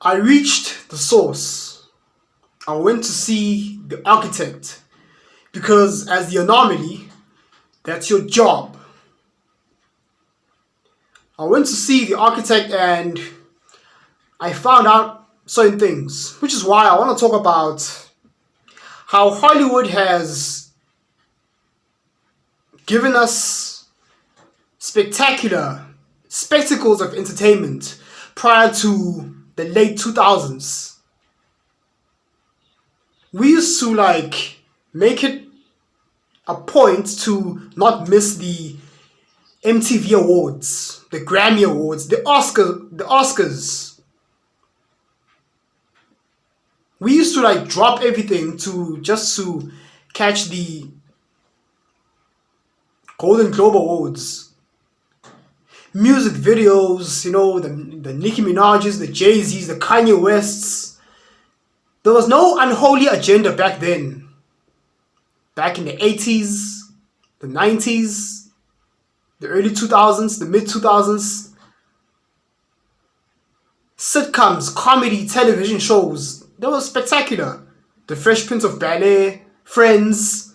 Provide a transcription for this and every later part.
I reached the source. I went to see the architect because, as the anomaly, that's your job. I went to see the architect and I found out certain things, which is why I want to talk about how Hollywood has given us spectacular spectacles of entertainment prior to the late 2000s. We used to make it a point to not miss the MTV Awards, the Grammy Awards, the Oscars. We used to drop everything just to catch the Golden Globe Awards. Music videos, the Nicki Minaj's, the Jay-Z's, the Kanye West's. There was no unholy agenda back then. Back in the 80s, the 90s, the early 2000s, the mid 2000s. Sitcoms, comedy, television shows, they were spectacular. The Fresh Prince of Bel-Air, Friends.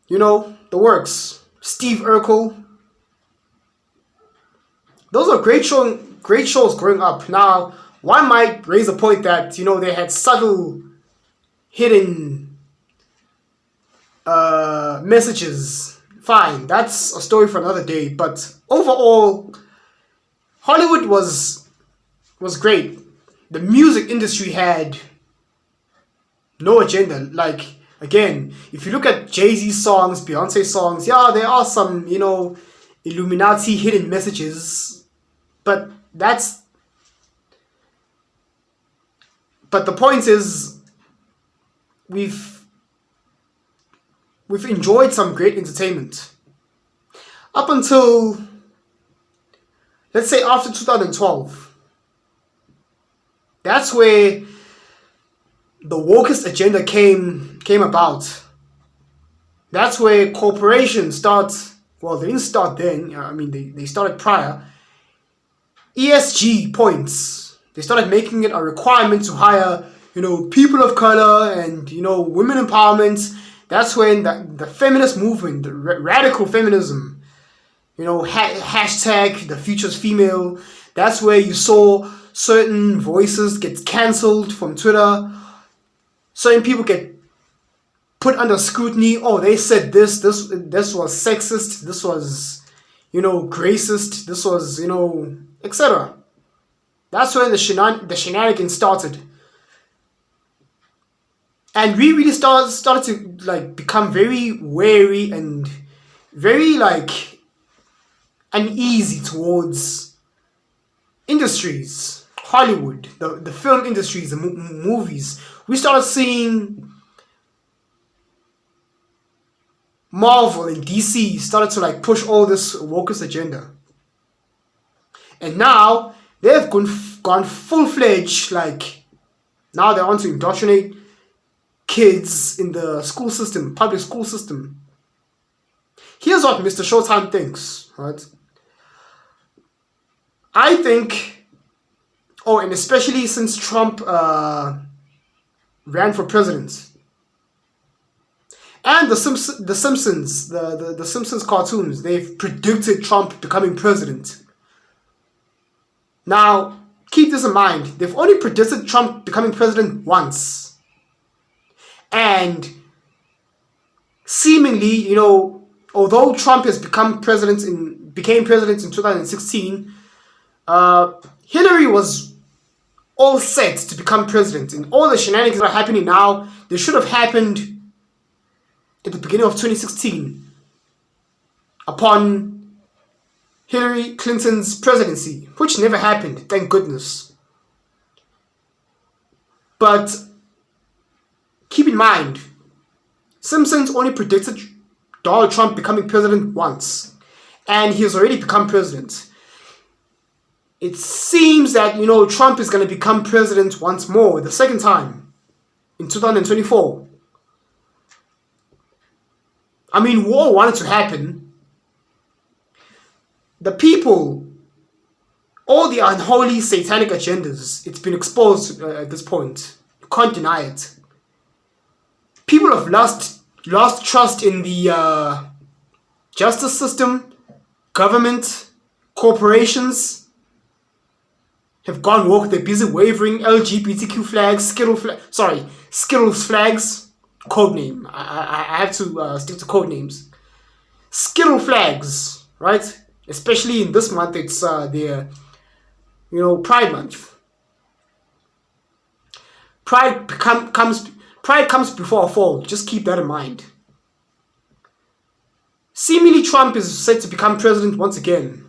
The works. Steve Urkel. Those are great shows growing up. Now, one might raise a point that, they had subtle, hidden messages. Fine, that's a story for another day. But overall, Hollywood was great. The music industry had no agenda. Again, if you look at Jay-Z's songs, Beyonce's songs, yeah, there are some, Illuminati hidden messages. But the point is, we've enjoyed some great entertainment. Up until, let's say, after 2012. That's where the wokest agenda came about. That's where corporations they didn't start then. They started prior. ESG points. They started making it a requirement to hire, people of color and, women empowerment. That's when the feminist movement, the radical feminism, hashtag the future's female. That's where you saw certain voices get cancelled from Twitter. Certain people get put under scrutiny. Oh, they said this was sexist, this was, racist, this was, etc. That's when the shenanigans started. And we really started to become very wary and very uneasy towards industries. Hollywood, the film industries, the movies. We started seeing Marvel and DC started to push all this wokeist agenda. And now they've gone full-fledged, now they want to indoctrinate kids in the school system, public school system. Here's what MrShowTym thinks, right? I think, and especially since Trump ran for president, and the Simpsons, the Simpsons cartoons, they've predicted Trump becoming president. Now, keep this in mind. They've only predicted Trump becoming president once. And seemingly, although Trump has became president in 2016, Hillary was all set to become president. And all the shenanigans that are happening now, they should have happened at the beginning of 2016 upon Hillary Clinton's presidency, which never happened, thank goodness. But keep in mind, Simpsons only predicted Donald Trump becoming president once, and he has already become president. It seems that, Trump is going to become president once more, the second time, in 2024. We all want it to happen. The people All the unholy satanic agendas, it's been exposed at this point. You can't deny it. People have lost trust in the justice system, government, corporations have gone woke. They're busy wavering LGBTQ flags, Skittles flags, code name. I have to stick to code names. Skittle flags, right? Especially in this month, it's their Pride Month. Pride comes before a fall. Just keep that in mind. Seemingly, Trump is set to become president once again,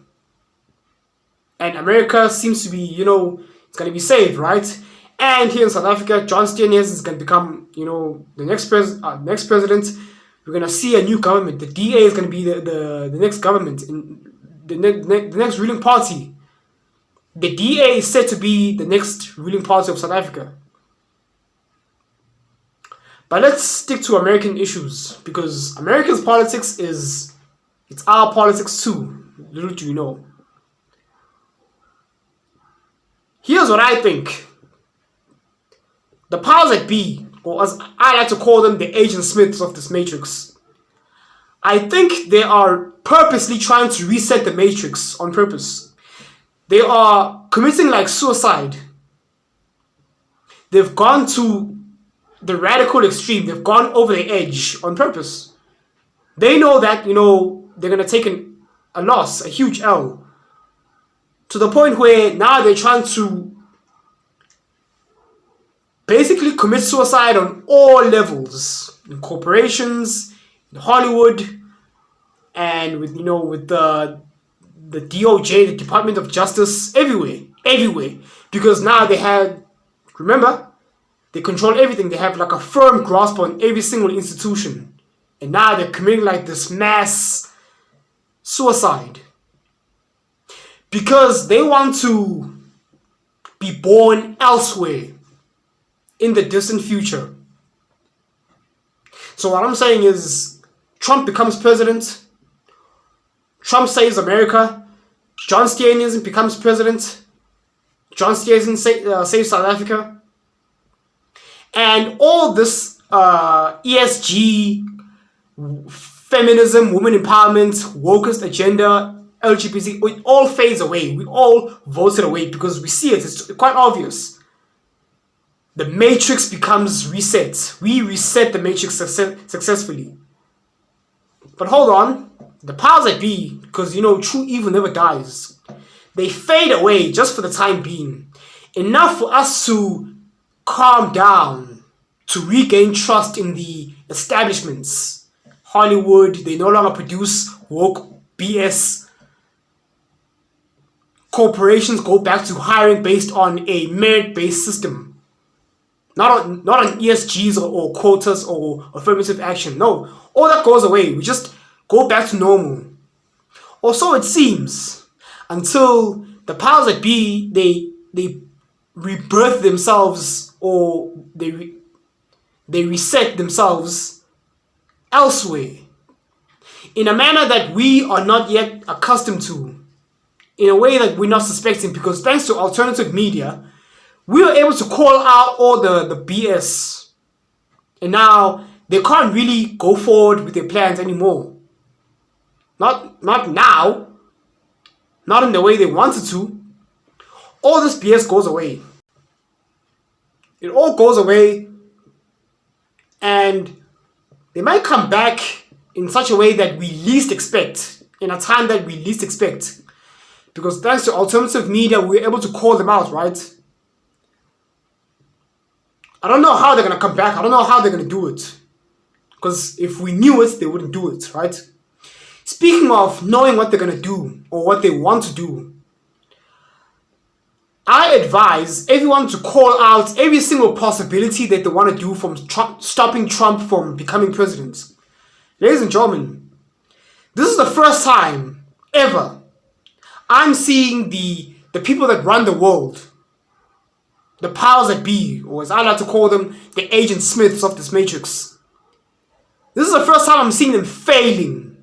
and America seems to be, it's going to be saved, right? And here in South Africa, John Steenhuisen is going to become, the next president. We're going to see a new government. The DA is going to be the next government in the next ruling party. The DA is said to be the next ruling party of South Africa. But let's stick to American issues, because America's politics it's our politics too. Little do you know. Here's what I think. The powers that be, or as I like to call them, the Agent Smiths of this matrix, I think they are purposely trying to reset the matrix on purpose. They are committing like suicide. They've gone to the radical extreme. They've gone over the edge on purpose. They know that, they're going to take a loss, a huge L, to the point where now they're trying to basically commit suicide on all levels, in corporations, in Hollywood, and with the DOJ, the Department of Justice, everywhere, because now remember, they control everything. They have like a firm grasp on every single institution, and now they're committing like this mass suicide because they want to be born elsewhere in the distant future. So what I'm saying is, Trump becomes president, Trump saves America, John Steenhuisen becomes president, John Steenhuisen saves South Africa, and all this ESG, feminism, women empowerment, wokest agenda, LGBT, it all fades away. We all voted away because we see it. It's quite obvious. The matrix becomes reset. We reset the matrix successfully. But hold on. The powers that be, because true evil never dies, they fade away just for the time being. Enough for us to calm down, to regain trust in the establishments. Hollywood, they no longer produce woke BS. Corporations go back to hiring based on a merit-based system. Not on ESGs or quotas or affirmative action. No, all that goes away. We just go back to normal. Or so it seems. Until the powers that be, they rebirth themselves, or they reset themselves elsewhere in a manner that we are not yet accustomed to, in a way that we're not suspecting, because thanks to alternative media, we were able to call out all the BS, and now they can't really go forward with their plans anymore. Not now, not in the way they wanted to. All this BS goes away. It all goes away, and they might come back in such a way that we least expect, in a time that we least expect. Because thanks to alternative media, we're able to call them out, right? I don't know how they're going to come back. I don't know how they're going to do it. Because if we knew it, they wouldn't do it, right? Speaking of knowing what they're going to do, or what they want to do, I advise everyone to call out every single possibility that they want to do from stopping Trump from becoming president. Ladies and gentlemen, this is the first time ever I'm seeing the people that run the world, the powers that be, or as I like to call them, the Agent Smiths of this matrix. This is the first time I'm seeing them failing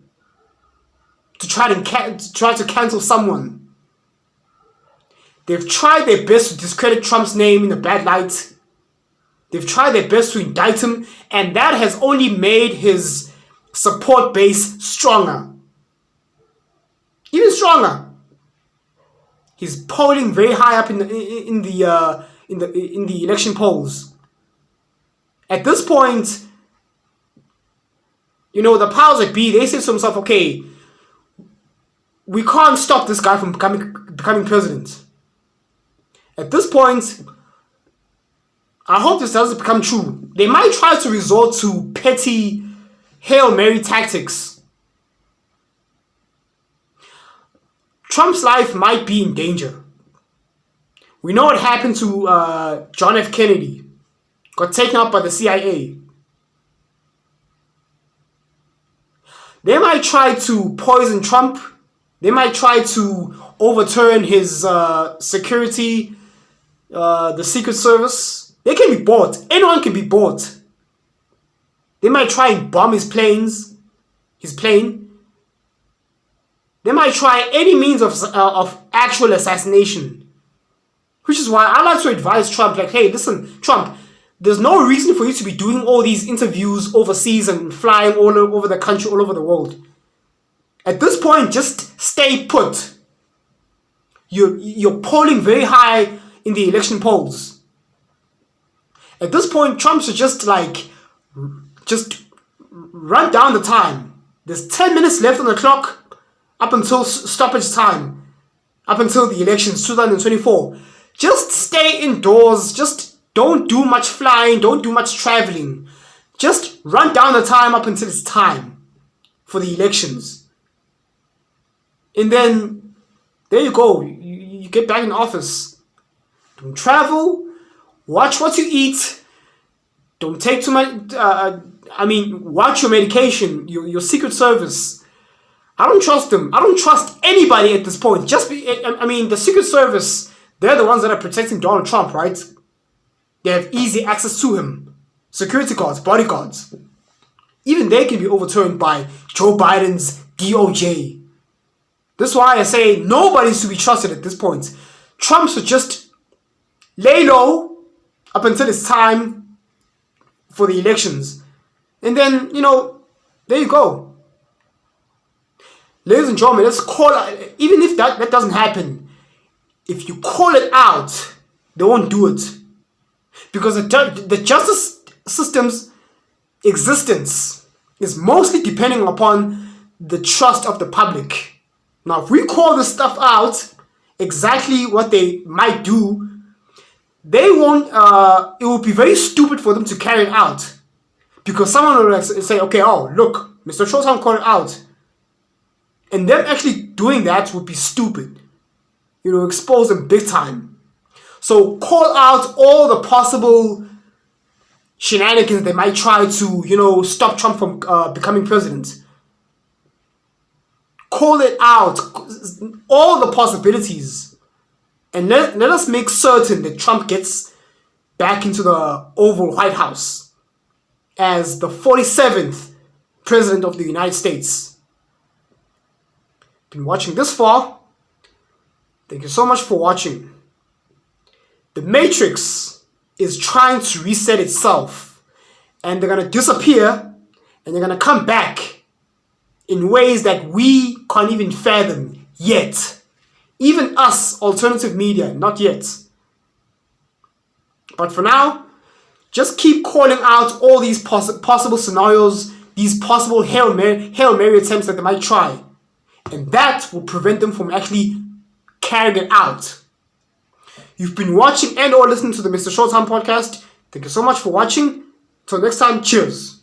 to try to cancel someone. They've tried their best to discredit Trump's name in a bad light. They've tried their best to indict him, and that has only made his support base stronger. Even stronger. He's polling very high up in the election polls. At this point, the powers that be, they say to themselves, okay, we can't stop this guy from becoming president. At this point, I hope this doesn't become true. They might try to resort to petty Hail Mary tactics. Trump's life might be in danger. We know what happened to John F. Kennedy. Got taken up by the CIA. They might try to poison Trump. They might try to overturn his security, the Secret Service. They can be bought. Anyone can be bought. They might try and bomb his plane. They might try any means of actual assassination. Which is why I like to advise Trump, like, hey, listen, Trump, there's no reason for you to be doing all these interviews overseas and flying all over the country, all over the world. At this point, just stay put. You're polling very high in the election polls. At this point, Trump should just run down the time. There's 10 minutes left on the clock up until stoppage time, up until the elections 2024. Just stay indoors. Just don't do much flying. Don't do much traveling. Just run down the time up until it's time for the elections. And then, there you go. You get back in office. Don't travel. Watch what you eat. Don't take too much. Watch your medication. Your Secret Service. I don't trust them. I don't trust anybody at this point. The Secret Service, they're the ones that are protecting Donald Trump, right? They have easy access to him. Security guards, bodyguards. Even they can be overturned by Joe Biden's DOJ. This is why I say nobody's to be trusted at this point. Trump should just lay low up until it's time for the elections. And then, there you go. Ladies and gentlemen, let's call it, even if that doesn't happen, if you call it out, they won't do it. Because the justice system's existence is mostly depending upon the trust of the public. Now, if we call this stuff out, exactly what they might do, they won't, it will be very stupid for them to carry it out. Because someone will say, okay, oh, look, MrShowTym called it out. And them actually doing that would be stupid. Expose them big time. So call out all the possible shenanigans they might try to, stop Trump from becoming president. Call it out, all the possibilities. And let us make certain that Trump gets back into the Oval White House as the 47th President of the United States. Been watching this far. Thank you so much for watching. The Matrix is trying to reset itself, and they're going to disappear, and they're going to come back in ways that we can't even fathom yet. Even us, alternative media, not yet. But for now, just keep calling out all these possible scenarios, these possible Hail Mary attempts that they might try. And that will prevent them from actually carrying it out. You've been watching and or listening to the MrShowTym podcast. Thank you so much for watching. Till next time, cheers.